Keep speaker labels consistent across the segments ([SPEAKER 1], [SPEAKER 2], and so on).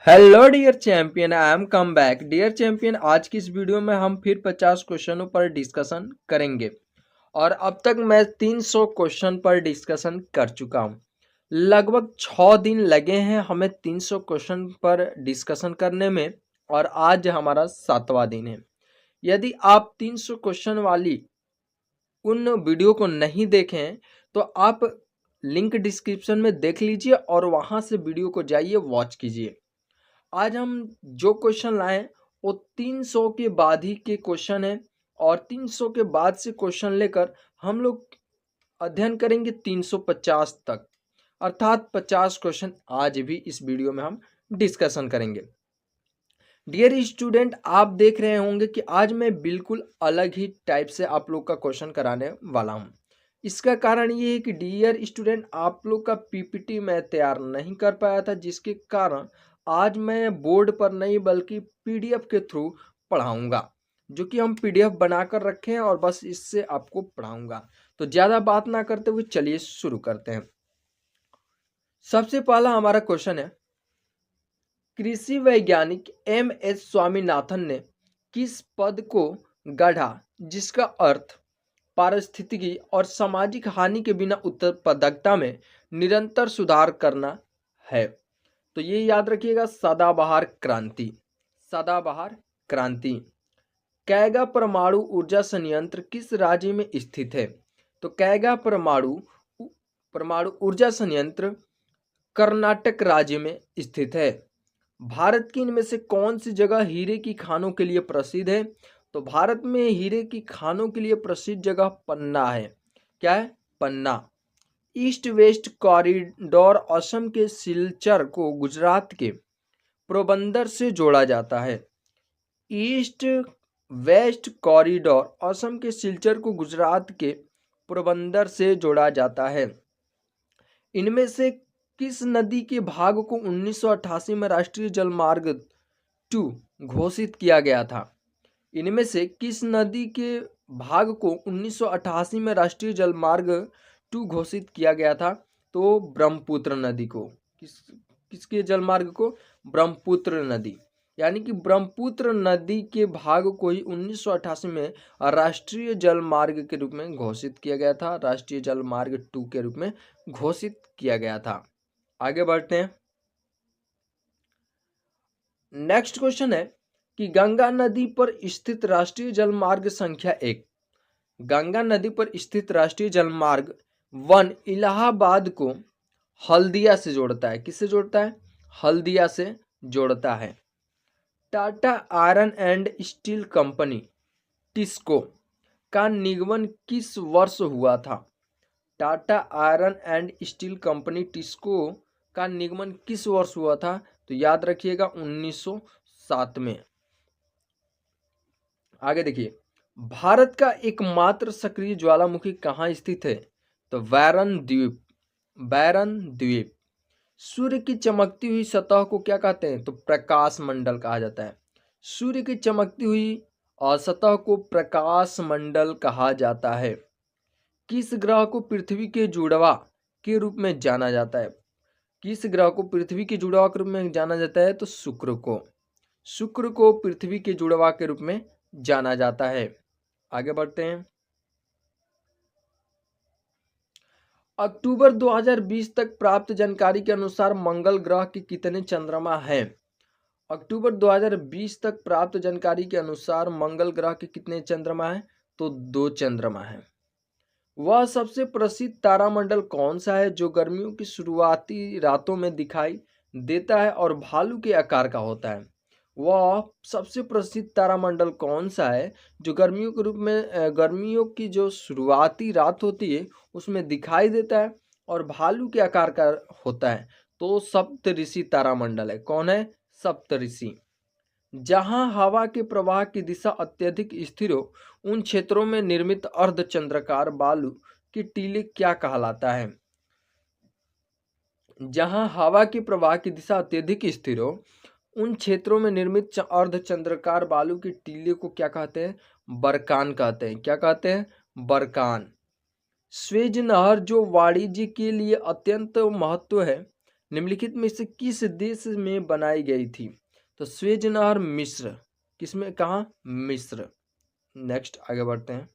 [SPEAKER 1] Hello dear champion, I am come back. Dear champion, आज की इस वीडियो में हम फिर 50 क्वेश्चनों पर डिस्कशन करेंगे और अब तक मैं 300 क्वेश्चन पर डिस्कशन कर चुका हूं। लगभग 6 दिन लगे हैं हमें 300 क्वेश्चन पर डिस्कशन करने में और आज हमारा 7वां दिन है। यदि आप 300 क्वेश्चन वाली उन वीडियो को नहीं देखें तो आप लिंक डिस्क्रिप्शन में देख लीजिए और वहां से वीडियो को जाइए वॉच कीजिए। आज हम जो क्वेश्चन लाए वो 300 के बाद ही के क्वेश्चन है और 300 के बाद से क्वेश्चन लेकर हम लोग अध्ययन करेंगे 350 तक, अर्थात 50 क्वेश्चन आज भी इस वीडियो में हम डिस्कशन करेंगे। डियर स्टूडेंट, आप देख रहे होंगे कि आज मैं बिल्कुल अलग ही टाइप से आप लोग का क्वेश्चन कराने वाला हूं। इसका कारण ये है कि डियर स्टूडेंट, आप लोग का पीपीटी मैं तैयार नहीं कर पाया था, जिसके कारण आज मैं बोर्ड पर नहीं बल्कि पीडीएफ के थ्रू पढ़ाऊंगा, जो कि हम पीडीएफ बनाकर रखे हैं और बस इससे आपको पढ़ाऊंगा। तो ज़्यादा बात ना करते हुए चलिए शुरू करते हैं। सबसे पहला हमारा क्वेश्चन है, कृषि वैज्ञानिक एम.एस. स्वामीनाथन ने किस पद को गढ़ा जिसका अर्थ पारिस्थितिकी और सामाजिक हानि के बिना उत्पादकता में निरंतर सुधार करना है? तो ये याद रखिएगा, सदाबहार क्रांति। सदाबहार क्रांति। कैगा परमाणु ऊर्जा संयंत्र किस राज्य में स्थित है? तो कैगा परमाणु परमाणु ऊर्जा संयंत्र कर्नाटक राज्य में स्थित है। भारत की इनमें से कौन सी जगह हीरे की खानों के लिए प्रसिद्ध है? तो भारत में हीरे की खानों के लिए प्रसिद्ध जगह पन्ना है। क्या है? पन्ना। ईस्ट वेस्ट कॉरिडोर असम के सिलचर को गुजरात के पोरबंदर से जोड़ा जाता है। ईस्ट वेस्ट कॉरिडोर असम के सिलचर को गुजरात के पोरबंदर से जोड़ा जाता है। इनमें से किस नदी के भाग को 1988 में राष्ट्रीय जलमार्ग 2 घोषित किया गया था? इनमें से किस नदी के भाग को 1988 में राष्ट्रीय जलमार्ग 2 घोषित किया गया था? तो ब्रह्मपुत्र नदी को। किसके जलमार्ग को? ब्रह्मपुत्र नदी। यानी कि ब्रह्मपुत्र नदी के भाग को ही 1988 में राष्ट्रीय जलमार्ग के रूप में घोषित किया गया था, राष्ट्रीय जलमार्ग 2 के रूप में घोषित किया गया था। आगे बढ़ते हैं। नेक्स्ट क्वेश्चन है कि गंगा नदी पर स्थित राष्ट्रीय जलमार्ग संख्या 1। गंगा नदी पर स्थित राष्ट्रीय जलमार्ग 1 इलाहाबाद को हल्दिया से जोड़ता है। किससे जोड़ता है? हल्दिया से जोड़ता है। Tata iron and steel company TISCO का निगमन किस वर्ष हुआ था? Tata iron and steel company TISCO का निगमन किस वर्ष हुआ था? तो याद रखिएगा 1907 में। आगे देखिए, भारत का एकमात्र सक्रिय ज्वालामुखी कहाँ स्थित है? तो बैरन द्वीप। बैरन द्वीप। सूर्य की चमकती हुई सतह को क्या कहते हैं? तो प्रकाश मंडल कहा जाता है। सूर्य की चमकती हुई सतह को प्रकाश मंडल कहा जाता है। किस ग्रह को पृथ्वी के जुड़वा के रूप में जाना जाता है? किस ग्रह को पृथ्वी के जुड़वा के रूप में जाना जाता है? तो शुक्र को। शुक्र को पृथ्वी के जुड़वा के रूप में जाना जाता है। आगे बढ़ते हैं। अक्टूबर 2020 तक प्राप्त जानकारी के अनुसार मंगल ग्रह के कितने चंद्रमा हैं? अक्टूबर 2020 तक प्राप्त जानकारी के अनुसार मंगल ग्रह के कितने चंद्रमा हैं? तो 2 चंद्रमा हैं। वह सबसे प्रसिद्ध तारामंडल कौन सा है जो गर्मियों की शुरुआती रातों में दिखाई देता है और भालू के आकार का होता है? वह सबसे प्रसिद्ध तारामंडल कौन सा है जो गर्मियों के रूप में गर्मियों की जो शुरुआती रात होती है उसमें दिखाई देता है और भालू के आकार का होता है? तो सप्तऋषि तारामंडल है। कौन है? सप्तऋषि। जहां हवा के प्रवाह की दिशा अत्यधिक स्थिर हो उन क्षेत्रों में निर्मित अर्धचंद्राकार बालू की टीले क्या कहलाता है? जहां हवा के प्रवाह की दिशा अत्यधिक स्थिर हो उन क्षेत्रों में निर्मित अर्धचंद्राकार बालू की टीले को क्या कहते हैं? बरकान कहते हैं। क्या कहते हैं? बरकान। स्वेज नहर जो वाणिज्य के लिए अत्यंत महत्व है, निम्नलिखित में से किस देश में बनाई गई थी? तो स्वेज नहर मिस्र, किसमें, कहाँ? मिस्र। नेक्स्ट आगे बढ़ते हैं।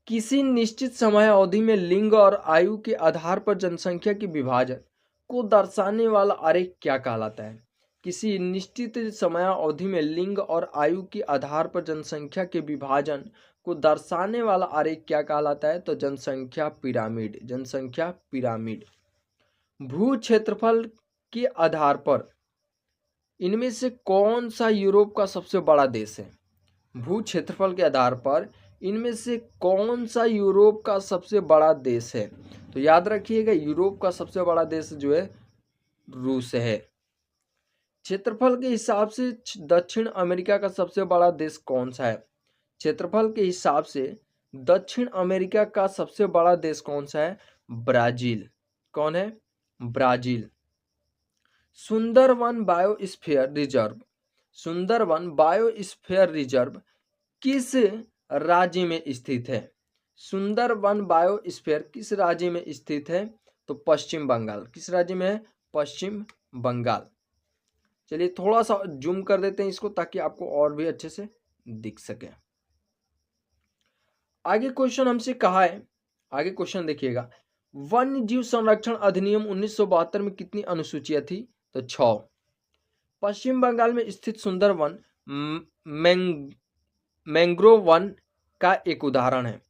[SPEAKER 1] किसी निश्चित समय अवधि में लिंग और आयु के आधार पर जनसंख्या के विभाजन को दर्शाने वाला आरेख क्या कहलाता है? किसी निश्चित समय अवधि में लिंग और आयु के आधार पर जनसंख्या के विभाजन को दर्शाने वाला आरेख क्या कहलाता है? तो जनसंख्या पिरामिड, जनसंख्या पिरामिड। भू क्षेत्रफल के आधार पर इनमें से कौन सा यूरोप का सबसे बड़ा देश है? भू क्षेत्रफल के आधार पर इनमें से कौन सा यूरोप का सबसे बड़ा देश है? तो याद रखिएगा, यूरोप का सबसे बड़ा देश जो है रूस है। क्षेत्रफल के हिसाब से दक्षिण अमेरिका का सबसे बड़ा देश कौन सा है? क्षेत्रफल के हिसाब से दक्षिण अमेरिका का सबसे बड़ा देश कौन सा है? ब्राजील। कौन है? Brazil. Sundarban biosphere reserve, Sundarban biosphere reserve किस राज्य में स्थित है? सुंदरवन बायोस्फीयर किस राज्य में स्थित है? तो पश्चिम बंगाल। किस राज्य में है? पश्चिम बंगाल। चलिए थोड़ा सा जूम कर देते हैं इसको ताकि आपको और भी अच्छे से दिख सके। आगे क्वेश्चन हमसे कहा है, आगे क्वेश्चन देखिएगा, वन्य जीव संरक्षण अधिनियम 1972 में कितनी अनुसूचियां थी? तो 6। पश्चिम बंगाल में स्थित सुंदरवन मैंग्रोव वन का एक उदाहरण है।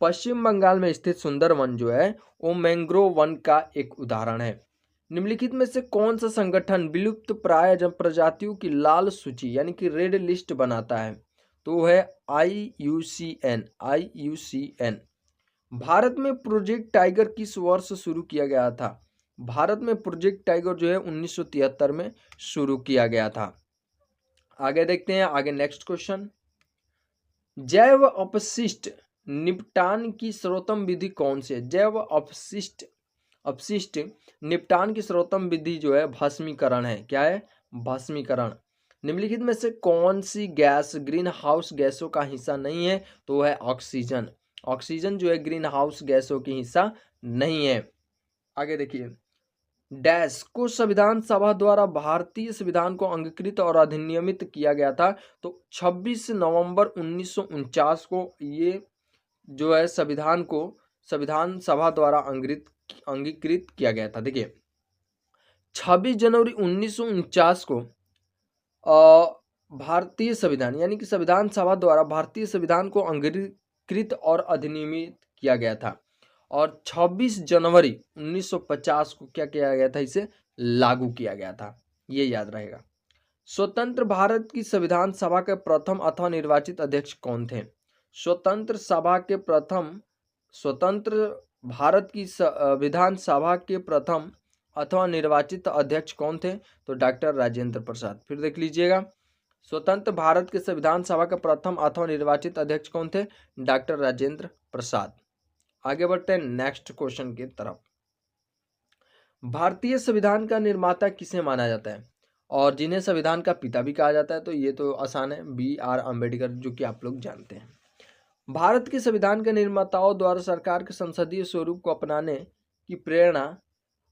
[SPEAKER 1] पश्चिम बंगाल में स्थित सुंदरवन जो है वो मैंग्रोव वन का एक उदाहरण है। निम्नलिखित में से कौन सा संगठन विलुप्त प्राय प्रजातियों की लाल सूची यानी कि रेड लिस्ट बनाता है? तो वो है IUCN, IUCN। भारत में प्रोजेक्ट टाइगर किस वर्ष शुरू किया गया था? भारत में प्रोजेक्ट टाइगर जो है 1973 में शुरू किया गया था। आगे देखते हैं, आगे नेक्स्ट क्वेश्चन, जैव अपशिष्ट निपटान की सर्वोत्तम विधि कौन सी है? जैव अपशिष्ट निपटान की सर्वोत्तम विधि जो है भस्मीकरण है। क्या है? भस्मीकरण। निम्नलिखित में से कौन सी गैस ग्रीन हाउस गैसों का हिस्सा नहीं है? तो है ऑक्सीजन। ऑक्सीजन जो है ग्रीन हाउस गैसों की हिस्सा नहीं है। आगे देखिए, डैश को संविधान सभा द्वारा भारतीय संविधान को अंगीकृत और अधिनियमित किया गया था? तो 26 नवंबर 1949 को ये जो है संविधान सभा द्वारा अंगीकृत किया गया था। देखिए 26 जनवरी 1949 को भारतीय संविधान यानी कि संविधान सभा द्वारा भारतीय संविधान को अंगीकृत और अधिनियमित किया गया था और 26 जनवरी 1950 को क्या किया गया था? इसे लागू किया गया था। ये याद रहेगा। स्वतंत्र भारत की संविधान सभा के प्रथम अथवा निर्वाचित अध्यक्ष कौन थे? स्वतंत्र भारत की विधान सभा के प्रथम अथवा निर्वाचित अध्यक्ष कौन थे? तो डॉक्टर राजेंद्र प्रसाद। फिर देख लीजिएगा, स्वतंत्र भारत के संविधान सभा के प्रथम अथवा निर्वाचित अध्यक्ष कौन थे? डॉक्टर राजेंद्र प्रसाद। आगे बढ़ते हैं नेक्स्ट क्वेश्चन की तरफ। भारतीय संविधान का निर्माता किसे माना जाता है और जिन्हें संविधान का पिता भी कहा जाता है? तो ये तो आसान है, BR अम्बेडकर, जो कि आप लोग जानते हैं। भारत के संविधान के निर्माताओं द्वारा सरकार के संसदीय स्वरूप को अपनाने की प्रेरणा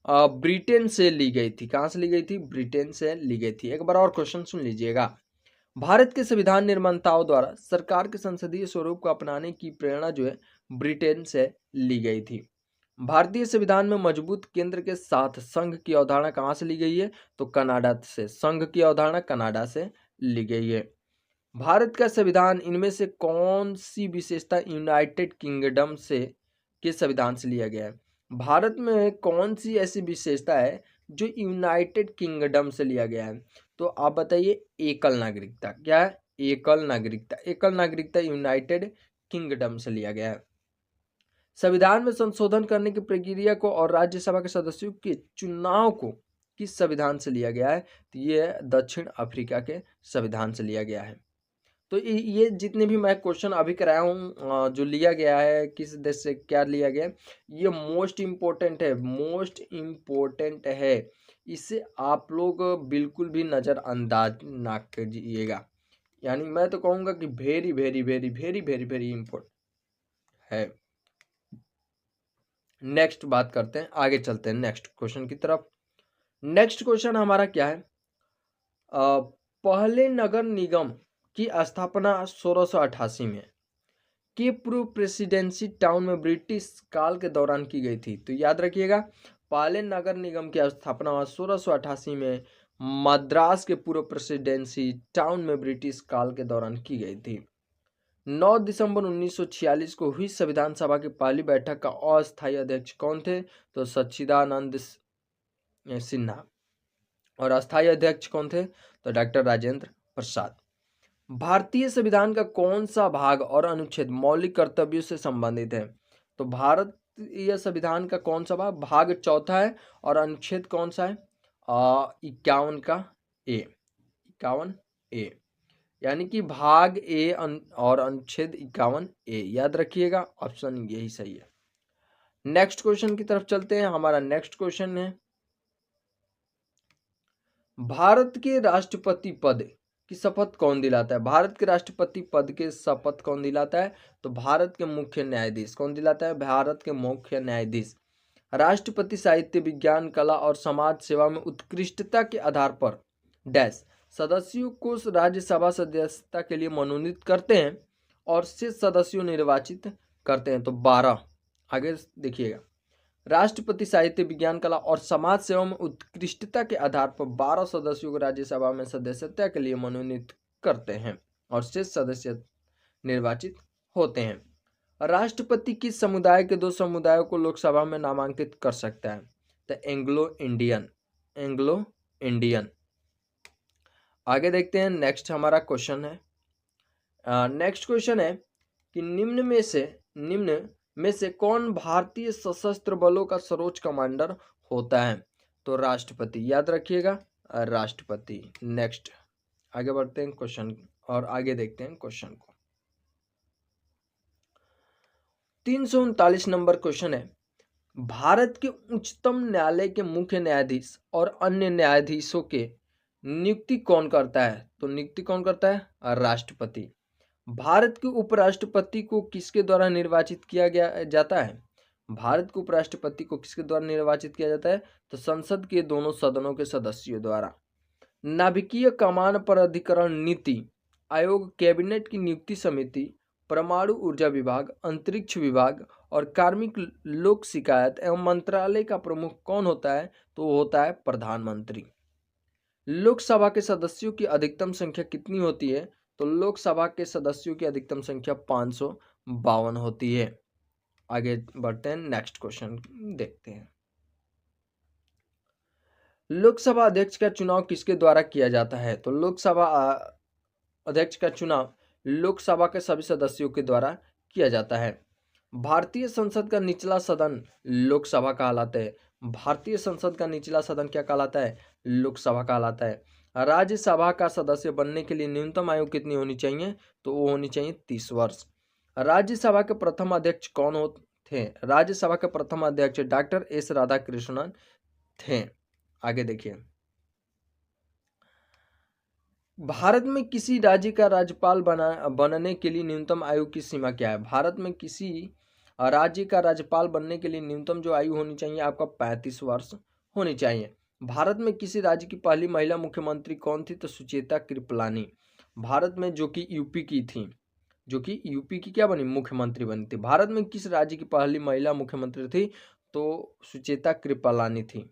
[SPEAKER 1] ब्रिटेन से ली गई थी। कहाँ से ली गई थी? ब्रिटेन से ली गई थी। एक बार और क्वेश्चन सुन लीजिएगा, भारत के संविधान निर्माताओं द्वारा सरकार के संसदीय स्वरूप को अपनाने की प्रेरणा जो है ब्रिटेन से ली गई थी। भारतीय संविधान में मजबूत केंद्र के साथ संघ की अवधारणा कहाँ से ली गई है? तो कनाडा से। संघ की अवधारणा कनाडा से ली गई है। भारत का संविधान इनमें से कौन सी विशेषता यूनाइटेड किंगडम के संविधान से लिया गया है? भारत में कौन सी ऐसी विशेषता है जो यूनाइटेड किंगडम से लिया गया है? तो आप बताइए। एकल नागरिकता। क्या है? एकल नागरिकता। एकल नागरिकता यूनाइटेड किंगडम से लिया गया है। संविधान में संशोधन करने की प्रक्रिया को और राज्यसभा के सदस्यों के चुनाव को किस संविधान से लिया गया है? तो ये दक्षिण अफ्रीका के संविधान से लिया गया है। तो ये जितने भी मैं क्वेश्चन अभी कराया हूँ जो लिया गया है किस देश से क्या लिया गया है, ये मोस्ट इम्पोर्टेंट है, मोस्ट इम्पोर्टेंट है। इसे आप लोग बिल्कुल भी नज़रअंदाज ना कीजिएगा। यानी मैं तो कहूँगा कि very very very very very very important. है। नेक्स्ट बात करते हैं, आगे चलते हैं नेक्स्ट क्वेश्चन की तरफ। नेक्स्ट क्वेश्चन हमारा क्या है, पहले नगर निगम की स्थापना 1688 में के पूर्व प्रेसिडेंसी टाउन में ब्रिटिश काल के दौरान की गई थी। तो याद रखिएगा, पहले नगर निगम की स्थापना 1688 में मद्रास के पूर्व प्रेसिडेंसी टाउन में ब्रिटिश काल के दौरान की गई थी। 9 दिसंबर 1946 को हुई संविधान सभा की पहली बैठक का अस्थायी अध्यक्ष कौन थे? तो सच्चिदानंद सिन्हा। और अस्थायी अध्यक्ष कौन थे? तो डॉक्टर राजेंद्र प्रसाद। भारतीय संविधान का कौन सा भाग और अनुच्छेद मौलिक कर्तव्यों से संबंधित है? तो भारतीय संविधान का कौन सा भाग चौथा है और अनुच्छेद कौन सा है? 51 का ए, 51 ए, यानी कि भाग ए और अनुच्छेद 51 ए, याद रखिएगा, ऑप्शन यही सही है। नेक्स्ट क्वेश्चन की तरफ चलते हैं। हमारा नेक्स्ट क्वेश्चन है, भारत के राष्ट्रपति पद की शपथ कौन दिलाता है? भारत के राष्ट्रपति पद के शपथ कौन दिलाता है? तो भारत के मुख्य न्यायाधीश। कौन दिलाता है? भारत के मुख्य न्यायाधीश। राष्ट्रपति साहित्य, विज्ञान, कला और समाज सेवा में उत्कृष्टता के आधार पर डैश सदस्यों को राज्यसभा सदस्यता के लिए मनोनीत करते हैं और शेष सदस्यों निर्वाचित करते हैं। तो 12, आगे देखिएगा, राष्ट्रपति साहित्य, विज्ञान, कला और समाज सेवा में उत्कृष्टता के आधार पर 12 सदस्यों को राज्यसभा में सदस्यता के लिए मनोनीत करते हैं और शेष सदस्य निर्वाचित होते हैं। राष्ट्रपति किस समुदाय के 2 समुदायों को लोकसभा में नामांकित कर सकता है? तो एंग्लो इंडियन। आगे देखते हैं, नेक्स्ट हमारा क्वेश्चन है, नेक्स्ट क्वेश्चन है कि निम्न में से कौन भारतीय सशस्त्र बलों का सर्वोच्च कमांडर होता है? तो राष्ट्रपति, याद रखिएगा, राष्ट्रपति। नेक्स्ट आगे बढ़ते हैं क्वेश्चन और आगे देखते हैं क्वेश्चन को। 339 नंबर क्वेश्चन है, भारत के उच्चतम न्यायालय के मुख्य न्यायाधीश और अन्य न्यायाधीशों के नियुक्ति कौन करता है? तो नियुक्ति कौन करता है? राष्ट्रपति। भारत के उपराष्ट्रपति को किसके द्वारा निर्वाचित किया जाता है? भारत के उपराष्ट्रपति को किसके द्वारा निर्वाचित किया जाता है? तो संसद के दोनों सदनों के सदस्यों द्वारा। नाभिकीय कमान पर अधिकरण नीति आयोग, कैबिनेट की नियुक्ति समिति, परमाणु ऊर्जा विभाग, अंतरिक्ष विभाग और कार्मिक लोक शिकायत एवं मंत्रालय का प्रमुख कौन होता है? तो वो होता है प्रधानमंत्री। लोकसभा के सदस्यों की अधिकतम संख्या कितनी होती है? तो लोकसभा के सदस्यों की अधिकतम संख्या 552 होती है। आगे बढ़ते हैं, नेक्स्ट क्वेश्चन देखते हैं। लोकसभा अध्यक्ष का चुनाव किसके द्वारा किया जाता है? तो लोकसभा अध्यक्ष का चुनाव लोकसभा के सभी सदस्यों के द्वारा किया जाता है। भारतीय संसद का निचला सदन लोकसभा कहलाता है। भारतीय संसद का निचला सदन क्या कहलाता है? लोकसभा कहलाता है। राज्यसभा का सदस्य बनने के लिए न्यूनतम आयु कितनी होनी चाहिए? तो वो होनी चाहिए 30 वर्ष। राज्यसभा के प्रथम अध्यक्ष कौन थे? राज्यसभा के प्रथम अध्यक्ष डॉक्टर एस राधाकृष्णन थे। आगे देखिए, भारत में किसी राज्य का राज्यपाल बनने के लिए न्यूनतम आयु की सीमा क्या है? भारत में किसी राज्य का राज्यपाल बनने के लिए न्यूनतम जो आयु होनी चाहिए आपका 35 वर्ष होनी चाहिए। भारत में किसी राज्य की पहली महिला मुख्यमंत्री कौन थी? तो सुचेता कृपलानी। भारत में जो कि यूपी की थी, जो कि यूपी की क्या बनी? मुख्यमंत्री बनी थी। भारत में किस राज्य की पहली महिला मुख्यमंत्री थी? तो सुचेता कृपलानी थी।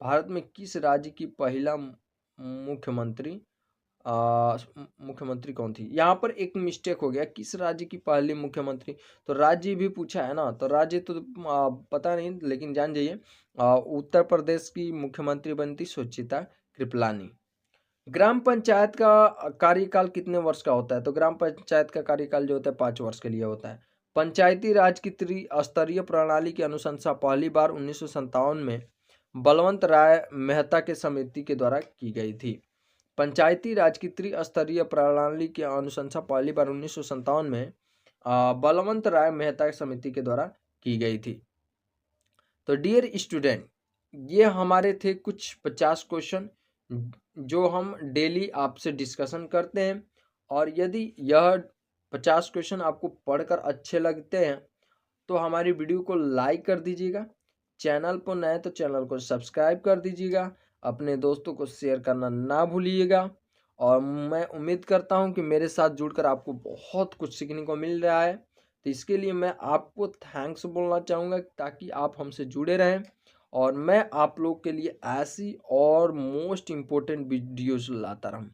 [SPEAKER 1] भारत में किस राज्य की पहला मुख्यमंत्री कौन थी? यहाँ पर एक मिस्टेक हो गया, किस राज्य की पहली मुख्यमंत्री, तो राज्य भी पूछा है ना, तो राज्य तो पता नहीं, लेकिन जान जाइए उत्तर प्रदेश की मुख्यमंत्री बनती सुचेता कृपलानी। ग्राम पंचायत का कार्यकाल कितने वर्ष का होता है? तो ग्राम पंचायत का कार्यकाल जो होता है 5 वर्ष के लिए होता है। पंचायती राज की त्रिस्तरीय प्रणाली की अनुशंसा पहली बार 1957 में बलवंत राय मेहता के समिति के द्वारा की गई थी। पंचायती राज की त्रिस्तरीय प्रणाली की अनुशंसा पहली बार 1957 में बलवंत राय मेहता समिति के द्वारा की गई थी। तो डियर स्टूडेंट, ये हमारे थे कुछ 50 क्वेश्चन जो हम डेली आपसे डिस्कशन करते हैं, और यदि यह 50 क्वेश्चन आपको पढ़कर अच्छे लगते हैं तो हमारी वीडियो को लाइक कर दीजिएगा। चैनल पर नए तो चैनल को सब्सक्राइब कर दीजिएगा। अपने दोस्तों को शेयर करना ना भूलिएगा। और मैं उम्मीद करता हूं कि मेरे साथ जुड़कर आपको बहुत कुछ सीखने को मिल रहा है। तो इसके लिए मैं आपको थैंक्स बोलना चाहूँगा ताकि आप हमसे जुड़े रहें और मैं आप लोग के लिए ऐसी और मोस्ट इम्पोर्टेंट वीडियोस लाता रहूँ।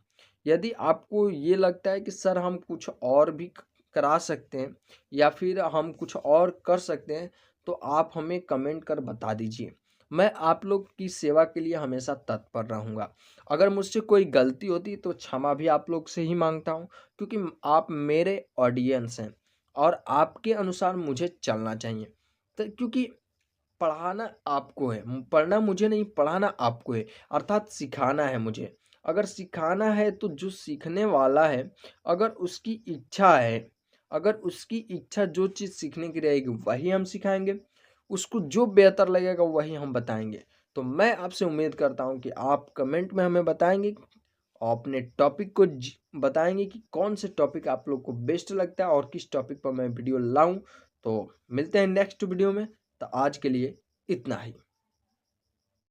[SPEAKER 1] यदि आपको ये लगता है कि सर हम कुछ और भी करा सकते हैं या फिर हम कुछ और कर सकते हैं, तो आप हमें कमेंट कर बता दीजिए। मैं आप लोग की सेवा के लिए हमेशा तत्पर रहूँगा। अगर मुझसे कोई गलती होती तो क्षमा भी आप लोग से ही मांगता हूँ, क्योंकि आप मेरे ऑडियंस हैं और आपके अनुसार मुझे चलना चाहिए। तो क्योंकि पढ़ाना आपको है, पढ़ना मुझे नहीं, पढ़ाना आपको है, अर्थात सिखाना है मुझे। अगर सिखाना है तो जो सीखने वाला है, अगर उसकी इच्छा है, अगर उसकी इच्छा जो चीज़ सीखने की रहेगी वही हम सिखाएंगे, उसको जो बेहतर लगेगा वही हम बताएंगे। तो मैं आपसे उम्मीद करता हूँ कि आप कमेंट में हमें बताएंगे और अपने टॉपिक को बताएंगे कि कौन से टॉपिक आप लोग को बेस्ट लगता है और किस टॉपिक पर मैं वीडियो लाऊं। तो मिलते हैं नेक्स्ट वीडियो में। तो आज के लिए इतना ही।